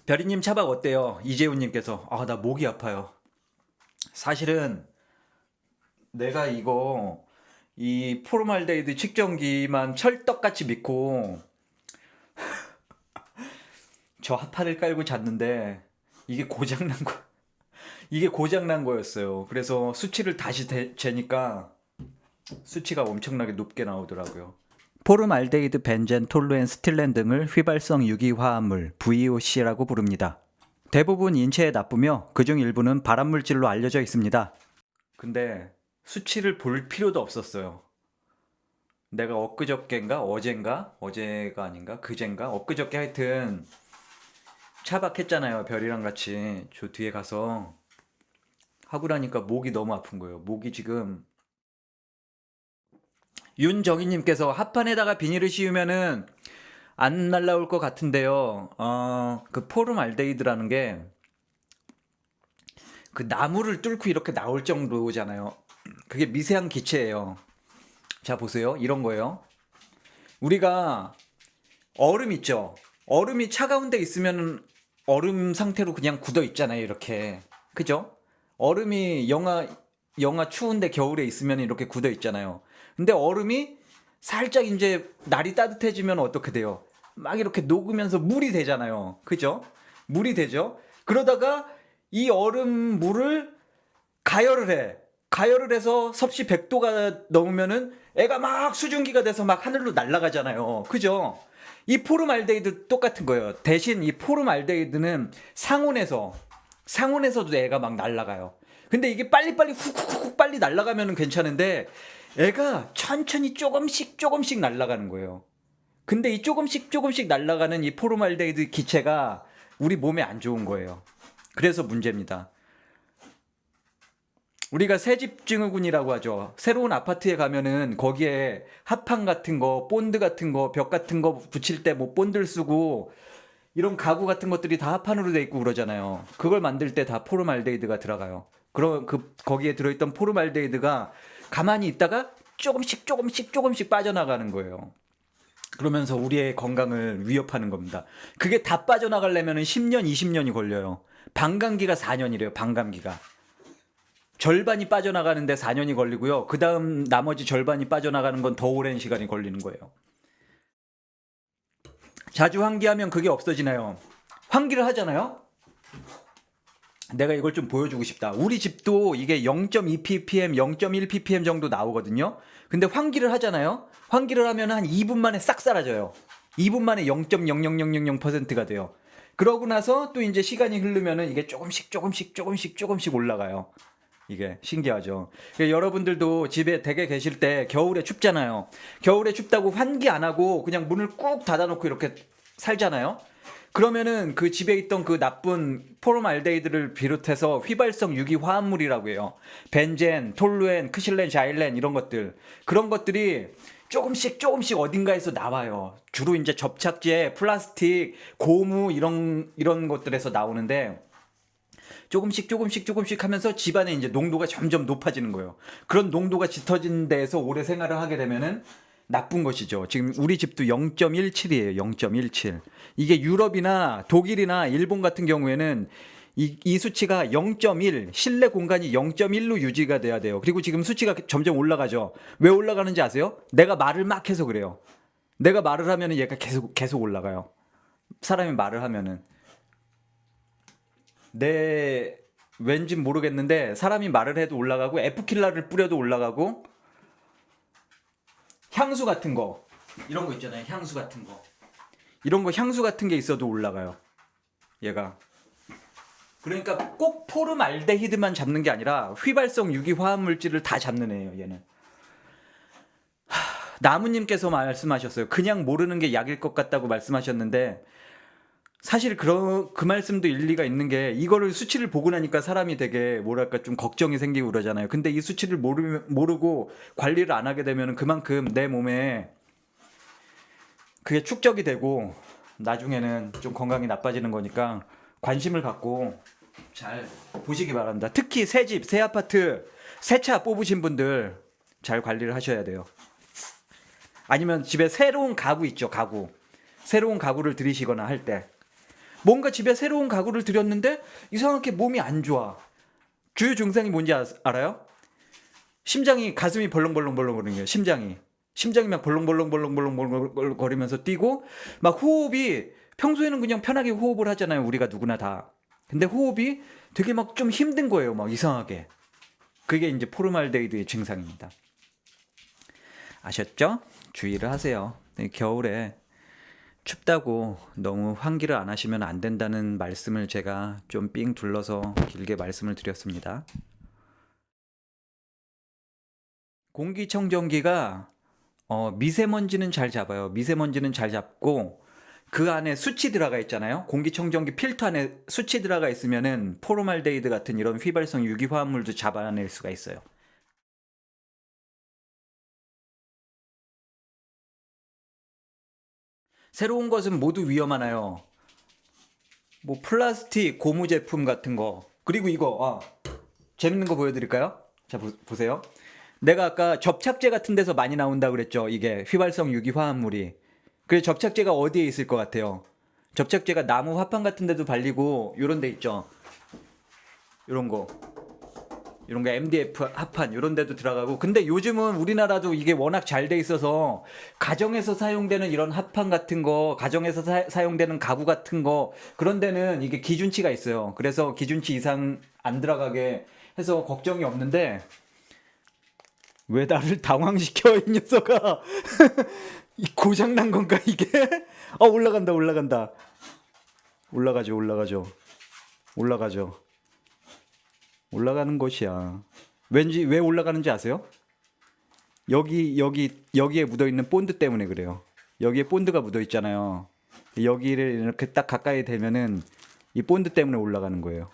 별이님 차박 어때요? 이재훈님께서 나 목이 아파요. 사실은 내가 이 포르말데이드 측정기만 철떡같이 믿고 저 하판을 깔고 잤는데 이게 고장난 거 이게 고장난 거였어요. 그래서 수치를 다시 재니까 수치가 엄청나게 높게 나오더라고요. 포름알데히드, 벤젠, 톨루엔, 스틸렌 등을 휘발성 유기화합물 VOC라고 부릅니다. 대부분 인체에 나쁘며 그중 일부는 발암물질로 알려져 있습니다. 근데 수치를 볼 필요도 없었어요. 내가 엊그저께인가 어제가 아닌가 그젠가 엊그저께 하여튼 차박했잖아요. 별이랑 같이 저 뒤에 가서 하고 나니까 목이 너무 아픈 거예요. 목이 지금 윤정희님께서 합판에다가 비닐을 씌우면은 안 날라올 것 같은데요. 그 포름알데히드라는 게 그 나무를 뚫고 이렇게 나올 정도잖아요. 그게 미세한 기체예요. 자, 보세요. 이런 거예요. 우리가 얼음 있죠? 얼음이 차가운 데 있으면 얼음 상태로 그냥 굳어 있잖아요. 이렇게. 그죠? 얼음이 영하 추운데 겨울에 있으면 이렇게 굳어 있잖아요. 근데 얼음이 살짝 이제 날이 따뜻해지면 어떻게 돼요? 막 이렇게 녹으면서 물이 되잖아요. 그죠? 물이 되죠? 그러다가 이 얼음 물을 가열을 해. 가열을 해서 섭씨 100도가 넘으면은 애가 막 수증기가 돼서 막 하늘로 날아가잖아요. 그죠? 이 포름알데히드 똑같은 거예요. 대신 이 포름알데히드는 상온에서도 애가 막 날아가요. 근데 이게 빨리빨리 훅훅훅 빨리 날아가면 괜찮은데 애가 천천히 조금씩 날아가는 거예요. 근데 이 조금씩 날아가는 이 포름알데히드 기체가 우리 몸에 안 좋은 거예요. 그래서 문제입니다. 우리가 새집증후군이라고 하죠. 새로운 아파트에 가면은 거기에 합판 같은 거, 본드 같은 거, 벽 같은 거 붙일 때 뭐 본드를 쓰고 이런 가구 같은 것들이 다 합판으로 돼 있고 그러잖아요. 그걸 만들 때 다 포름알데히드가 들어가요. 그럼 거기에 들어있던 포름알데히드가 가만히 있다가 조금씩 빠져나가는 거예요. 그러면서 우리의 건강을 위협하는 겁니다. 그게 다 빠져나가려면 10년, 20년이 걸려요. 반감기가 4년이래요. 반감기가. 절반이 빠져나가는데 4년이 걸리고요. 그 다음 나머지 절반이 빠져나가는 건 더 오랜 시간이 걸리는 거예요. 자주 환기하면 그게 없어지나요? 환기를 하잖아요? 내가 이걸 좀 보여주고 싶다. 우리 집도 이게 0.2 ppm, 0.1 ppm 정도 나오거든요. 근데 환기를 하잖아요. 환기를 하면 한 2분 만에 싹 사라져요. 2분 만에 0.00000%가 돼요. 그러고 나서 또 이제 시간이 흐르면은 이게 조금씩 올라가요. 이게 신기하죠. 그러니까 여러분들도 집에 댁에 계실 때 겨울에 춥잖아요. 겨울에 춥다고 환기 안 하고 그냥 문을 꾹 닫아놓고 이렇게 살잖아요. 그러면은 그 집에 있던 그 나쁜 포름알데히드를 비롯해서 휘발성 유기 화합물이라고 해요. 벤젠, 톨루엔, 크실렌, 자일렌 이런 것들. 그런 것들이 조금씩 어딘가에서 나와요. 주로 이제 접착제, 플라스틱, 고무 이런 것들에서 나오는데 조금씩 하면서 집안에 이제 농도가 점점 높아지는 거예요. 그런 농도가 짙어진 데에서 오래 생활을 하게 되면은 나쁜 것이죠. 지금 우리 집도 0.17이에요. 0.17. 이게 유럽이나 독일이나 일본 같은 경우에는 이 수치가 0.1, 실내 공간이 0.1로 유지가 돼야 돼요. 그리고 지금 수치가 점점 올라가죠. 왜 올라가는지 아세요? 내가 말을 막 해서 그래요. 내가 말을 하면은 얘가 계속 올라가요. 사람이 말을 하면은. 왠진 모르겠는데 사람이 말을 해도 올라가고 에프킬라를 뿌려도 올라가고 향수 같은 거 이런 거 있잖아요. 향수 같은 거 이런 거 향수 같은 게 있어도 올라가요. 얘가 그러니까 꼭 포름알데히드만 잡는 게 아니라 휘발성 유기화합물질을 다 잡는 애예요. 얘는. 나무님께서 말씀하셨어요. 그냥 모르는 게 약일 것 같다고 말씀하셨는데 사실 그 말씀도 일리가 있는 게 이거를 수치를 보고 나니까 사람이 되게 뭐랄까 좀 걱정이 생기고 그러잖아요. 근데 이 수치를 모르고 관리를 안 하게 되면 그만큼 내 몸에 그게 축적이 되고 나중에는 좀 건강이 나빠지는 거니까 관심을 갖고 잘 보시기 바랍니다. 특히 새 집, 새 아파트, 새 차 뽑으신 분들 잘 관리를 하셔야 돼요. 아니면 집에 새로운 가구 있죠, 가구. 새로운 가구를 들이시거나 할 때. 뭔가 집에 새로운 가구를 들였는데 이상하게 몸이 안 좋아. 주요 증상이 뭔지 알아요? 심장이 가슴이 벌렁벌렁벌렁 거리는 거예요. 심장이 막 벌렁벌렁벌렁벌렁 거리면서 뛰고 막 호흡이 평소에는 그냥 편하게 호흡을 하잖아요. 우리가 누구나 다. 근데 호흡이 되게 막 좀 힘든 거예요. 막 이상하게. 그게 이제 포르말데이드의 증상입니다. 아셨죠? 주의를 하세요. 겨울에 춥다고 너무 환기를 안 하시면 안 된다는 말씀을 제가 좀 삥 둘러서 길게 말씀을 드렸습니다. 공기청정기가 미세먼지는 잘 잡아요. 미세먼지는 잘 잡고 그 안에 수치 들어가 있잖아요. 공기청정기 필터 안에 수치 들어가 있으면은 포르말데이드 같은 이런 휘발성 유기화합물도 잡아낼 수가 있어요. 새로운 것은 모두 위험하나요? 뭐 플라스틱, 고무 제품 같은 거. 그리고 이거 재밌는 거 보여드릴까요? 자 보세요. 내가 아까 접착제 같은 데서 많이 나온다 그랬죠. 이게 휘발성 유기화합물이. 그래서 접착제가 어디에 있을 것 같아요? 접착제가 나무 화판 같은 데도 발리고 요런 데 있죠. 요런 거. 이런 거 MDF 합판 이런 데도 들어가고. 근데 요즘은 우리나라도 이게 워낙 잘 돼 있어서 가정에서 사용되는 이런 합판 같은 거, 가정에서 사용되는 가구 같은 거 그런 데는 이게 기준치가 있어요. 그래서 기준치 이상 안 들어가게 해서 걱정이 없는데 왜 나를 당황시켜 이 녀석아. 이 고장 난 건가 이게? 올라간다 올라간다. 올라가죠 올라가죠 올라가죠. 올라가는 것이야. 왠지 왜 올라가는지 아세요? 여기에 묻어 있는 본드 때문에 그래요. 여기에 본드가 묻어 있잖아요. 여기를 이렇게 딱 가까이 대면은 이 본드 때문에 올라가는 거예요.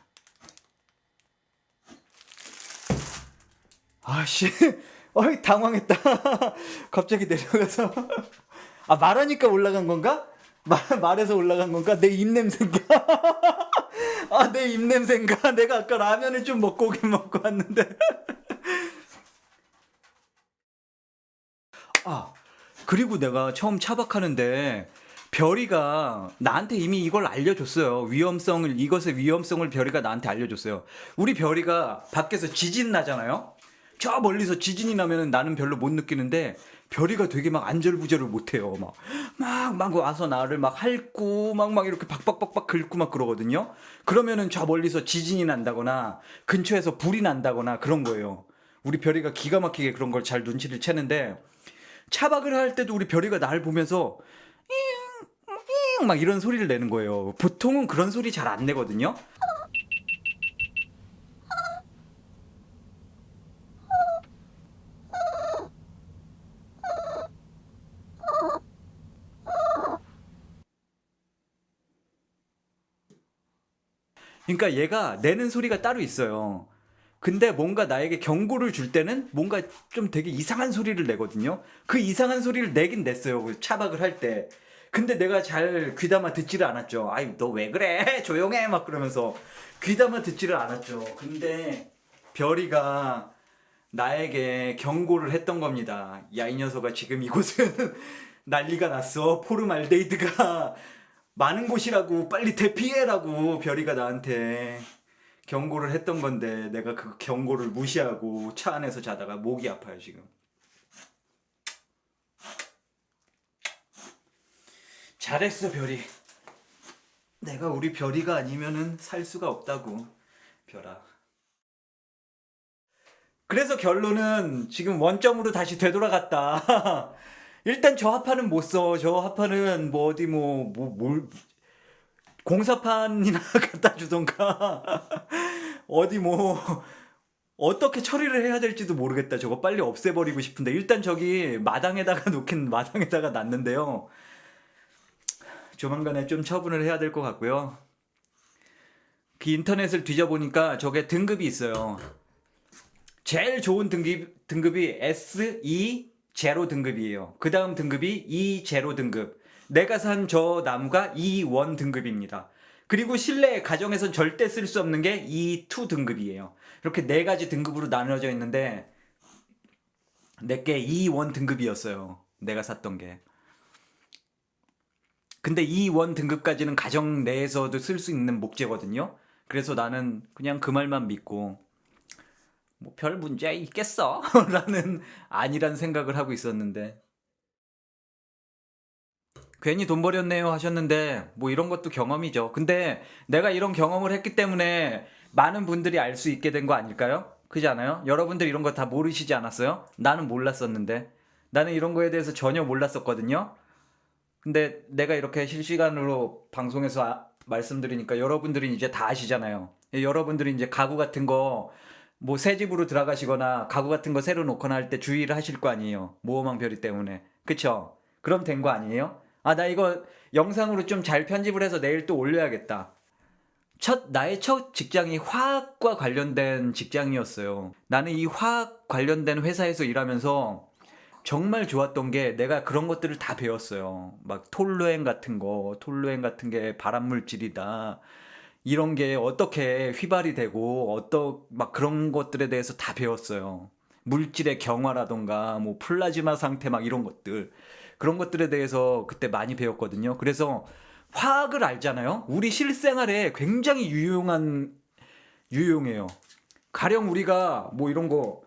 아씨, 당황했다. 갑자기 내려가서 말하니까 올라간 건가? 말해서 올라간 건가? 내 입냄새인가? 내 입냄새인가? 내가 아까 라면을 좀 먹고 오긴 먹고 왔는데. 그리고 내가 처음 차박하는데 별이가 나한테 이미 이걸 알려줬어요. 이것의 위험성을 별이가 나한테 알려줬어요. 우리 별이가 밖에서 지진 나잖아요. 저 멀리서 지진이 나면은 나는 별로 못 느끼는데 별이가 되게 막 안절부절을 못해요. 막 와서 나를 막 핥고 막 이렇게 박박박박 긁고 막 그러거든요. 그러면은 저 멀리서 지진이 난다거나 근처에서 불이 난다거나 그런 거예요. 우리 별이가 기가 막히게 그런 걸 잘 눈치를 채는데 차박을 할 때도 우리 별이가 날 보면서 막 이런 소리를 내는 거예요. 보통은 그런 소리 잘 안 내거든요. 그러니까 얘가 내는 소리가 따로 있어요. 근데 뭔가 나에게 경고를 줄 때는 뭔가 좀 되게 이상한 소리를 내거든요. 그 이상한 소리를 내긴 냈어요. 그 차박을 할 때. 근데 내가 잘 귀담아 듣지를 않았죠. 아이, 너 왜 그래? 조용해! 막 그러면서 귀담아 듣지를 않았죠. 근데 별이가 나에게 경고를 했던 겁니다. 야, 이 녀석아, 지금 이곳은 난리가 났어. 포르말데이드가 많은 곳이라고, 빨리 대피해라고 별이가 나한테 경고를 했던 건데 내가 그 경고를 무시하고 차 안에서 자다가 목이 아파요 지금. 잘했어 별이. 내가 우리 별이가 아니면은 살 수가 없다고. 별아. 그래서 결론은 지금 원점으로 다시 되돌아갔다. 일단 저 합판은 못 써. 저 합판은 뭐 어디 뭘 공사판이나 갖다 주던가. 어디 어떻게 처리를 해야 될지도 모르겠다. 저거 빨리 없애버리고 싶은데 일단 저기 마당에다가 놨는데요. 조만간에 좀 처분을 해야 될 것 같고요. 그 인터넷을 뒤져보니까 저게 등급이 있어요. 제일 좋은 등급이 SE 제로 등급이에요. 그 다음 등급이 E 제로 등급. 내가 산 저 나무가 E1 등급입니다. 그리고 실내 가정에선 절대 쓸 수 없는 게 E2 등급이에요. 이렇게 네 가지 등급으로 나누어져 있는데 내게 E1 등급이었어요. 내가 샀던 게. 근데 E1 등급까지는 가정 내에서도 쓸 수 있는 목재거든요. 그래서 나는 그냥 그 말만 믿고 뭐 별 문제 있겠어? 라는 아니란 생각을 하고 있었는데 괜히 돈 버렸네요 하셨는데 뭐 이런 것도 경험이죠. 근데 내가 이런 경험을 했기 때문에 많은 분들이 알 수 있게 된 거 아닐까요? 그지 않아요? 여러분들 이런 거 다 모르시지 않았어요? 나는 몰랐었는데 나는 이런 거에 대해서 전혀 몰랐었거든요. 근데 내가 이렇게 실시간으로 방송에서 말씀드리니까 여러분들은 이제 다 아시잖아요. 여러분들이 이제 가구 같은 거 뭐 새 집으로 들어가시거나 가구 같은 거 새로 놓거나 할 때 주의를 하실 거 아니에요. 모호망 별이 때문에. 그쵸? 그럼 된 거 아니에요? 아, 나 이거 영상으로 좀 잘 편집을 해서 내일 또 올려야겠다. 나의 첫 직장이 화학과 관련된 직장이었어요. 나는 이 화학 관련된 회사에서 일하면서 정말 좋았던 게 내가 그런 것들을 다 배웠어요. 막 톨루엔 같은 게 발암물질이다. 이런 게 어떻게 휘발이 되고 막 그런 것들에 대해서 다 배웠어요. 물질의 경화라던가 뭐 플라즈마 상태 막 이런 것들. 그런 것들에 대해서 그때 많이 배웠거든요. 그래서 화학을 알잖아요. 우리 실생활에 굉장히 유용해요. 가령 우리가 뭐 이런 거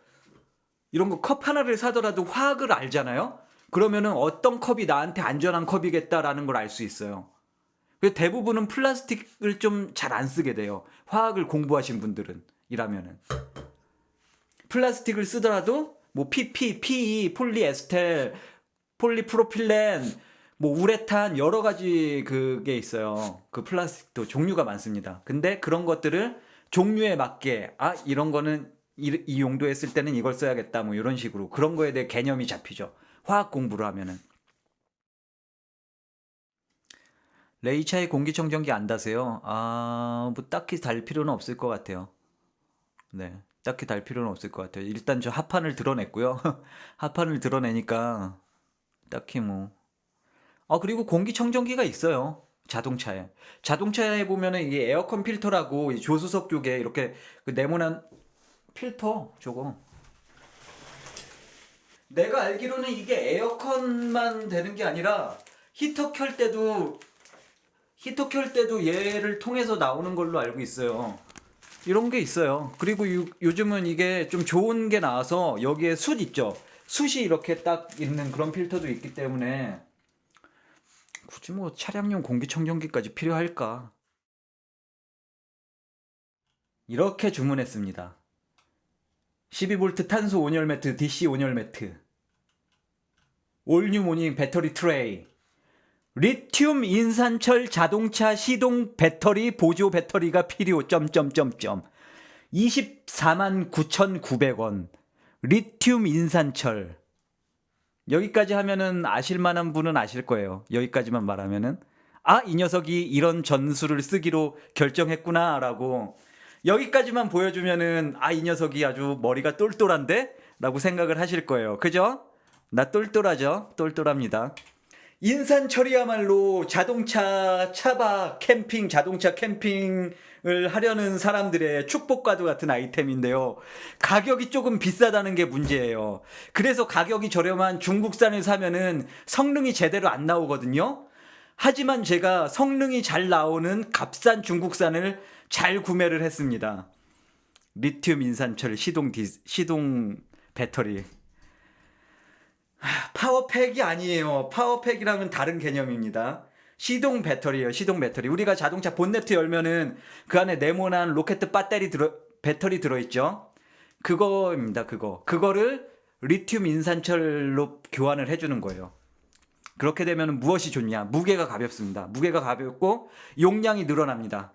컵 하나를 사더라도 화학을 알잖아요. 그러면은 어떤 컵이 나한테 안전한 컵이겠다라는 걸 알 수 있어요. 그래서 대부분은 플라스틱을 좀 잘 안 쓰게 돼요. 화학을 공부하신 분들은 이라면은 플라스틱을 쓰더라도 뭐 PP, PE, 폴리에스텔, 폴리프로필렌, 뭐 우레탄 여러 가지 그게 있어요. 그 플라스틱도 종류가 많습니다. 근데 그런 것들을 종류에 맞게 이런 거는 이 용도에 쓸 때는 이걸 써야겠다 뭐 이런 식으로 그런 거에 대해 개념이 잡히죠. 화학 공부를 하면은. 레이차의 공기청정기 안 다세요? 뭐 딱히 달 필요는 없을 것 같아요. 네. 딱히 달 필요는 없을 것 같아요. 일단 저 하판을 드러냈고요. 하판을 드러내니까 딱히 뭐. 그리고 공기청정기가 있어요. 자동차에. 자동차에 보면은 이게 에어컨 필터라고 이 조수석 쪽에 이렇게 그 네모난 필터 저거. 내가 알기로는 이게 에어컨만 되는 게 아니라 히터 켤 때도 얘를 통해서 나오는 걸로 알고 있어요. 이런 게 있어요. 그리고 요즘은 이게 좀 좋은 게 나와서 여기에 숯 있죠. 숯이 이렇게 딱 있는 그런 필터도 있기 때문에 굳이 뭐 차량용 공기청정기까지 필요할까? 이렇게 주문했습니다. 12V 탄소 온열 매트, DC 온열 매트, 올뉴 모닝 배터리 트레이, 리튬 인산철 자동차 시동 배터리 보조 배터리가 필요. 24만 9,900원. 리튬 인산철. 여기까지 하면은 아실 만한 분은 아실 거예요. 여기까지만 말하면은 이 녀석이 이런 전술을 쓰기로 결정했구나라고 여기까지만 보여주면은 이 녀석이 아주 머리가 똘똘한데? 라고 생각을 하실 거예요. 그죠? 나 똘똘하죠? 똘똘합니다. 인산철이야말로 자동차 캠핑을 하려는 사람들의 축복과도 같은 아이템인데요. 가격이 조금 비싸다는 게 문제예요. 그래서 가격이 저렴한 중국산을 사면은 성능이 제대로 안 나오거든요. 하지만 제가 성능이 잘 나오는 값싼 중국산을 잘 구매를 했습니다. 리튬 인산철 시동 배터리. 파워팩이 아니에요. 파워팩이랑은 다른 개념입니다. 시동 배터리예요. 시동 배터리. 우리가 자동차 본네트 열면은 그 안에 네모난 로켓 배터리 들어있죠. 그거입니다. 그거를 리튬 인산철로 교환을 해주는 거예요. 그렇게 되면 무엇이 좋냐? 무게가 가볍습니다. 무게가 가볍고 용량이 늘어납니다.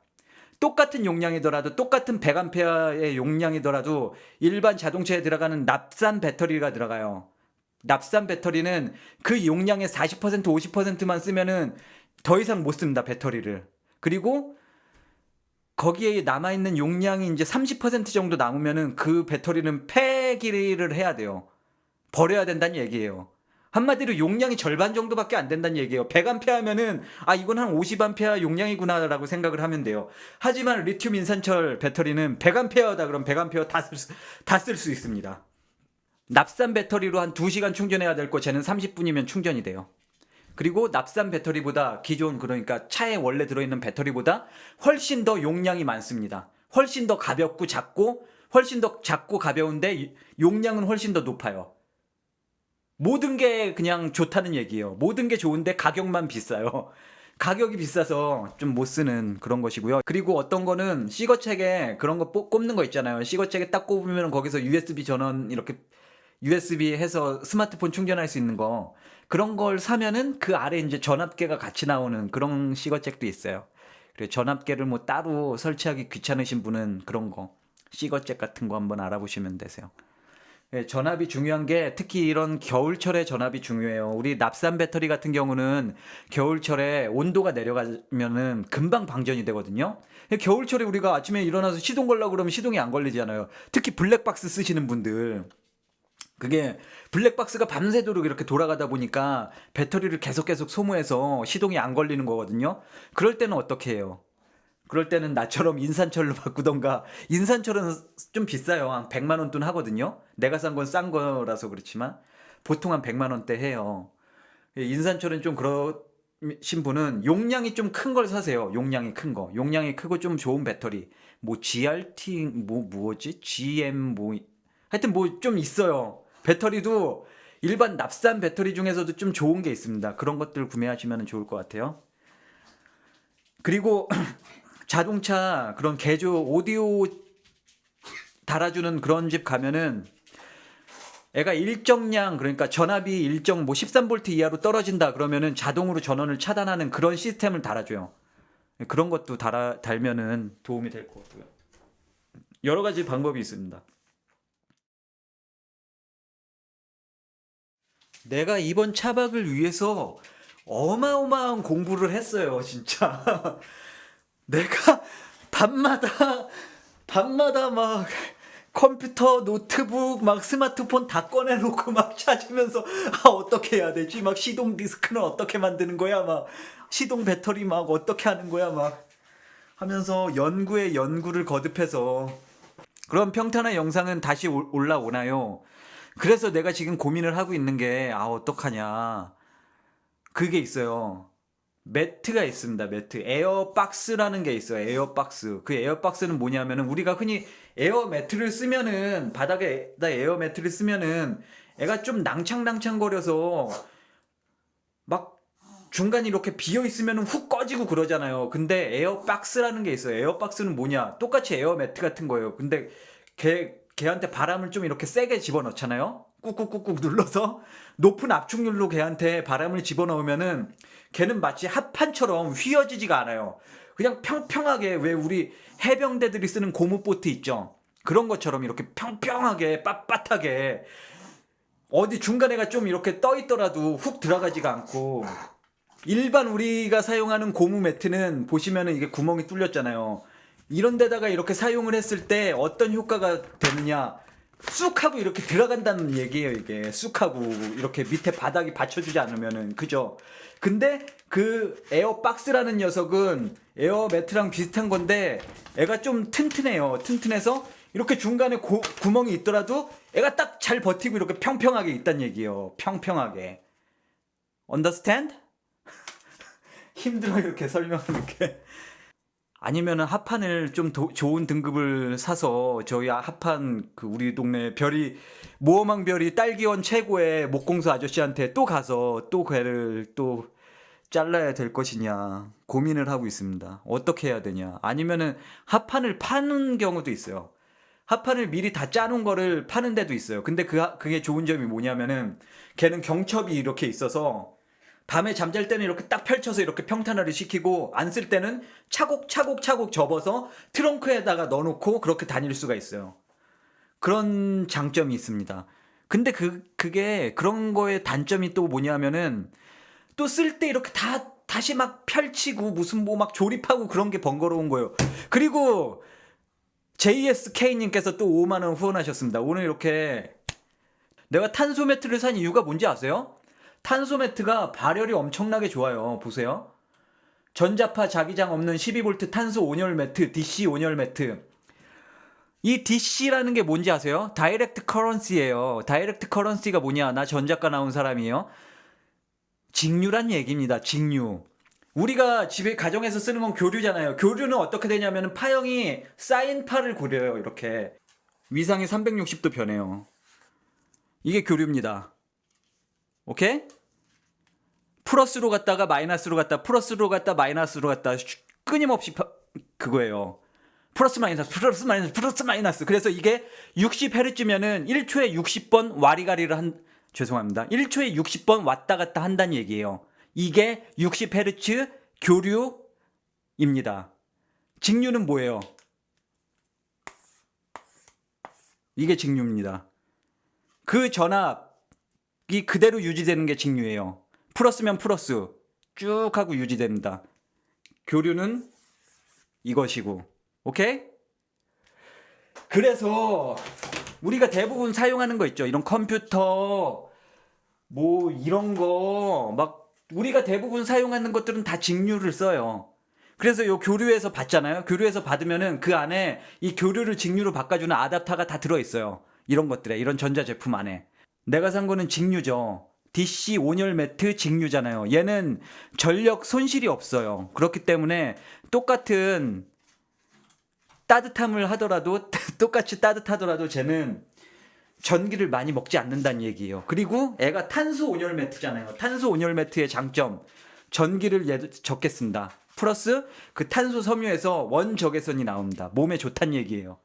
똑같은 용량이더라도 똑같은 100A의 용량이더라도 일반 자동차에 들어가는 납산 배터리가 들어가요. 납산 배터리는 그 용량의 40% 50%만 쓰면은 더 이상 못 씁니다. 배터리를. 그리고 거기에 남아있는 용량이 이제 30% 정도 남으면은 그 배터리는 폐기를 해야 돼요. 버려야 된다는 얘기예요. 한마디로 용량이 절반 정도밖에 안 된다는 얘기예요. 100A 하면은 이건 한 50A 용량이구나라고 생각을 하면 돼요. 하지만 리튬 인산철 배터리는 100A다 그럼 100A 다 쓸 수 있습니다. 납산 배터리로 한 2시간 충전해야 될 거 쟤는 30분이면 충전이 돼요. 그리고 납산 배터리보다 기존 그러니까 차에 원래 들어있는 배터리보다 훨씬 더 용량이 많습니다. 훨씬 더 가볍고 작고 훨씬 더 작고 가벼운데 용량은 훨씬 더 높아요. 모든 게 그냥 좋다는 얘기예요. 모든 게 좋은데 가격만 비싸요. 가격이 비싸서 좀 못 쓰는 그런 것이고요. 그리고 어떤 거는 시거책에 그런 거 꼽는 거 있잖아요. 시거책에 딱 꼽으면 거기서 USB 전원 이렇게 USB 해서 스마트폰 충전할 수 있는 거 그런 걸 사면은 그 아래 이제 전압계가 같이 나오는 그런 시거잭도 있어요. 그리고 전압계를 뭐 따로 설치하기 귀찮으신 분은 그런 거 시거잭 같은 거 한번 알아보시면 되세요. 예, 전압이 중요한 게 특히 이런 겨울철에 전압이 중요해요. 우리 납산 배터리 같은 경우는 겨울철에 온도가 내려가면은 금방 방전이 되거든요. 겨울철에 우리가 아침에 일어나서 시동 걸려고 그러면 시동이 안 걸리잖아요. 특히 블랙박스 쓰시는 분들. 그게 블랙박스가 밤새도록 이렇게 돌아가다 보니까 배터리를 계속 소모해서 시동이 안 걸리는 거거든요. 그럴 때는 어떻게 해요? 그럴 때는 나처럼 인산철로 바꾸던가. 인산철은 좀 비싸요. 한 100만 원 돈 하거든요. 내가 산 건 싼 거라서 그렇지만 보통 한 100만 원대 해요. 인산철은 좀 그러신 분은 용량이 좀 큰 걸 사세요. 용량이 큰 거. 용량이 크고 좀 좋은 배터리. 뭐 GRT 뭐지? GM 뭐 하여튼 뭐 좀 있어요. 배터리도 일반 납산 배터리 중에서도 좀 좋은 게 있습니다. 그런 것들 구매하시면 좋을 것 같아요. 그리고 자동차 그런 개조 오디오 달아주는 그런 집 가면은 애가 일정량 그러니까 전압이 일정 뭐 13V 이하로 떨어진다 그러면은 자동으로 전원을 차단하는 그런 시스템을 달아줘요. 그런 것도 달면은 도움이 될 것 같고요. 여러 가지 방법이 있습니다. 내가 이번 차박을 위해서 어마어마한 공부를 했어요, 진짜. 내가 밤마다 막 컴퓨터, 노트북, 막 스마트폰 다 꺼내놓고 막 찾으면서 어떻게 해야 되지? 막 시동 디스크는 어떻게 만드는 거야? 막 시동 배터리 막 어떻게 하는 거야? 막 하면서 연구에 연구를 거듭해서 그럼 평탄화 영상은 다시 올라오나요? 그래서 내가 지금 고민을 하고 있는 게 어떡하냐. 그게 있어요. 매트가 있습니다. 매트. 에어박스라는 게 있어요. 에어박스. 그 에어박스는 뭐냐면은 우리가 흔히 에어 매트를 쓰면은 바닥에다 에어 매트를 쓰면은 애가 좀 낭창낭창거려서 막 중간이 이렇게 비어 있으면은 훅 꺼지고 그러잖아요. 근데 에어박스라는 게 있어요. 에어박스는 뭐냐? 똑같이 에어 매트 같은 거예요. 근데 걔한테 바람을 좀 이렇게 세게 집어넣잖아요. 꾹꾹꾹꾹 눌러서 높은 압축률로 걔한테 바람을 집어넣으면은 걔는 마치 합판처럼 휘어지지가 않아요. 그냥 평평하게 왜 우리 해병대들이 쓰는 고무보트 있죠. 그런 것처럼 이렇게 평평하게 빳빳하게 어디 중간에가 좀 이렇게 떠 있더라도 훅 들어가지가 않고 일반 우리가 사용하는 고무 매트는 보시면은 이게 구멍이 뚫렸잖아요. 이런 데다가 이렇게 사용을 했을 때 어떤 효과가 되느냐? 쑥 하고 이렇게 들어간다는 얘기예요. 이게 쑥 하고 이렇게 밑에 바닥이 받쳐주지 않으면은 그죠? 근데 그 에어박스라는 녀석은 에어매트랑 비슷한 건데 애가 좀 튼튼해요. 튼튼해서 이렇게 중간에 구멍이 있더라도 애가 딱 잘 버티고 이렇게 평평하게 있단 얘기예요. 평평하게. Understand? 힘들어 이렇게 설명하는 게. 아니면은 합판을 좀 좋은 등급을 사서 저희 합판 그 우리 동네 별이 모어망별이 딸기원 최고의 목공소 아저씨한테 또 가서 또 걔를 또 잘라야 될 것이냐 고민을 하고 있습니다. 어떻게 해야 되냐. 아니면은 합판을 파는 경우도 있어요. 합판을 미리 다 짜놓은 거를 파는 데도 있어요. 근데 그게 좋은 점이 뭐냐면은 걔는 경첩이 이렇게 있어서 밤에 잠잘 때는 이렇게 딱 펼쳐서 이렇게 평탄화를 시키고 안 쓸 때는 차곡차곡 접어서 트렁크에다가 넣어놓고 그렇게 다닐 수가 있어요. 그런 장점이 있습니다. 근데 그게 그런 거의 단점이 또 뭐냐면은 또 쓸 때 이렇게 다시 막 펼치고 무슨 뭐 막 조립하고 그런 게 번거로운 거예요. 그리고 JSK님께서 또 5만 원 후원하셨습니다. 오늘 이렇게 내가 탄소 매트를 산 이유가 뭔지 아세요? 탄소 매트가 발열이 엄청나게 좋아요. 보세요. 전자파 자기장 없는 12V 탄소 온열 매트, DC 온열 매트. 이 DC라는 게 뭔지 아세요? 다이렉트 커런시예요. 다이렉트 커런시가 뭐냐? 나 전작가 나온 사람이에요. 직류란 얘기입니다. 직류. 우리가 집에 가정에서 쓰는 건 교류잖아요. 교류는 어떻게 되냐면 파형이 쌓인 파를 그려요. 이렇게 위상이 360도 변해요. 이게 교류입니다. 오케이? 플러스로 갔다가 마이너스로 갔다, 플러스로 갔다 마이너스로 갔다 끊임없이 그거예요. 플러스 마이너스 플러스 마이너스 플러스 마이너스. 그래서 이게 60Hz면은 1초에 60번 와리가리를 죄송합니다. 1초에 60번 왔다 갔다 한다는 얘기예요. 이게 60Hz 교류입니다. 직류는 뭐예요? 이게 직류입니다. 그 전압이 그대로 유지되는 게 직류예요. 플러스면 플러스 쭉 하고 유지됩니다. 교류는 이것이고. 오케이? 그래서 우리가 대부분 사용하는 거 있죠. 이런 컴퓨터 뭐 이런 거 막 우리가 대부분 사용하는 것들은 다 직류를 써요. 그래서 요 교류에서 받잖아요. 교류에서 받으면은 그 안에 이 교류를 직류로 바꿔주는 아답터가 다 들어있어요. 이런 것들에, 이런 전자제품 안에. 내가 산 거는 직류죠. DC 온열 매트 직류잖아요. 얘는 전력 손실이 없어요. 그렇기 때문에 똑같은 따뜻함을 하더라도 똑같이 따뜻하더라도 쟤는 전기를 많이 먹지 않는다는 얘기예요. 그리고 애가 탄소 온열 매트잖아요. 탄소 온열 매트의 장점, 전기를 적게 쓴다. 플러스 그 탄소 섬유에서 원적외선이 나옵니다. 몸에 좋다는 얘기예요.